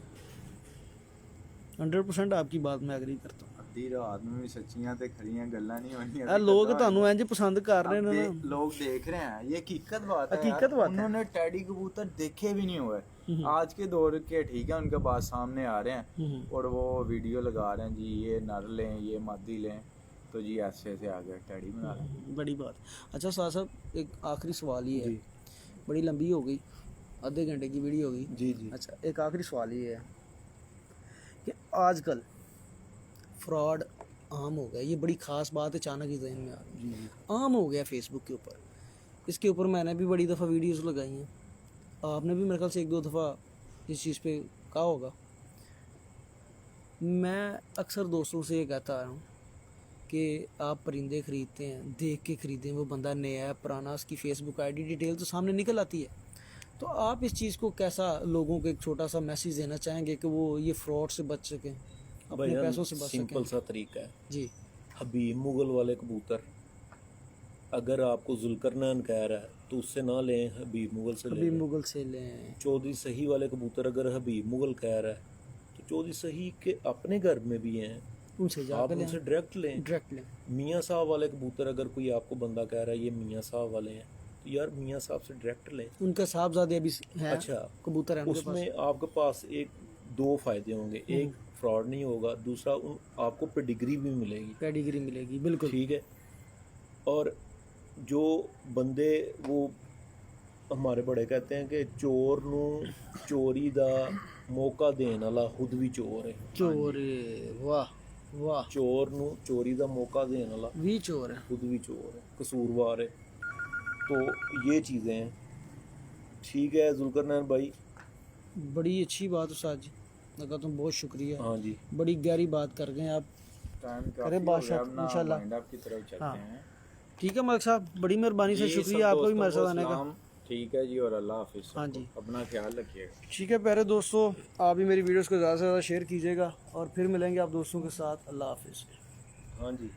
100% आपकी बात मैं एग्री करता हूँ। ਅੱਧੀ ਰਾਤ ਨੂੰ ਵੀ ਸੱਚੀਆਂ ਤੇ ਖਰੀਆਂ ਗੱਲਾਂ ਨਹੀਂ ਹੋਣੀਆਂ ਇਹ ਲੋਕ ਤੁਹਾਨੂੰ ਇੰਜ ਪਸੰਦ ਕਰ रहे हैं ना लोग देख रहे हैं ये हकीकत बात है हकीकत यार, बात है। उन्होंने टैडी कबूतर देखे भी नहीं हुए आज के दौर के ठीक है उनके पास सामने आ रहे हैं और वो वीडियो लगा रहे हैं जी ये नर लें ये मादी लें तो जी ऐसे ऐसे आ गया टैडी बना लें। बड़ी बात। अच्छा साहब साहब एक आखिरी सवाल ही है, बड़ी लंबी हो गई, आधे घंटे की वीडियो होगी। जी जी। अच्छा एक आखिरी सवाल ये है कि आजकल फ्रॉड आम हो गया, ये बड़ी ख़ास बात अचानक ही जहन में आ गई, आम हो गया फेसबुक के ऊपर। इसके ऊपर मैंने भी बड़ी दफ़ा वीडियोस लगाई हैं, आपने भी मेरे ख्याल से एक दो दफ़ा इस चीज़ पे कहा होगा। मैं अक्सर दोस्तों से ये कहता हूँ कि आप परिंदे ख़रीदते हैं, देख के ख़रीदें, वो बंदा नया है पुराना, उसकी फ़ेसबुक आईडी डिटेल तो सामने निकल आती है। तो आप इस चीज़ को कैसा लोगों को एक छोटा सा मैसेज देना चाहेंगे कि वो ये फ्रॉड से बच सकें, अपने पैसों से बच सिंपल सकें? सा तरीका है जी हबीब मुगल वाले कबूतर, अगर आपको जुल्करनैन कह रहा है तो उससे ना लें, हबीब मुगल से अभी लें। मुगल से लें। चौधरी सही वाले कबूतर अगर हबीब मुगल कह रहा है तो चौधरी सही के अपने घर में भी हैं, उनसे आप जाकर उनसे लें, डायरेक्ट लें। डायरेक्ट लें। मियाँ साहब वाले कबूतर अगर कोई आपको बंदा कह रहा है ये मियाँ साहब वाले हैं तो यार मियाँ साहब से डायरेक्ट लें। उनका साहबजादे अभी हैं, अच्छा, कबूतर है उनके पास। उसमें आपके पास एक दो फायदे होंगे, एक फ्रॉड नहीं होगा, दूसरा आपको पेडिग्री भी मिलेगी। पेडिग्री मिलेगी, बिल्कुल ठीक है। और जो बंदे वो हमारे बड़े कहते हैं कि चोर नू चोरी दा मौका देने वाला खुद भी चोर है। चोर, वाह वाह, चोर नू चोरी दा मौका देने वाला भी चोर है। खुद भी चोर है, कसूरवार है। तो ये चीज़ें हैं। ठीक है जुल्करनैन भाई, बड़ी अच्छी बात उस्ताद जी, लगा तुम बहुत शुक्रिया, हाँ जी, बड़ी गहरी बात कर गए आप। टाइम अरे काफी हो बादशाह, गया, अपना इंशाल्लाह। माइंड अप की तरफ चलते हाँ। हैं। ठीक है मलिक साहब, बड़ी मेहरबानी से जी, शुक्रिया सब आपका भी दोस्तों मेरे को साथ आने का। सलाम। ठीक है जी, और अल्लाह हाफिज़। हाँ सबको। जी। अपना ख्याल रखिएगा। ठीक है प्यारे दोस्तों, आप भी मेरी वीडियोस को ज़्यादा से ज़्यादा शेयर कीजिएगा और फिर मिलेंगे आप दोस्तों के साथ। अल्लाह हाफिज़। हाँ जी।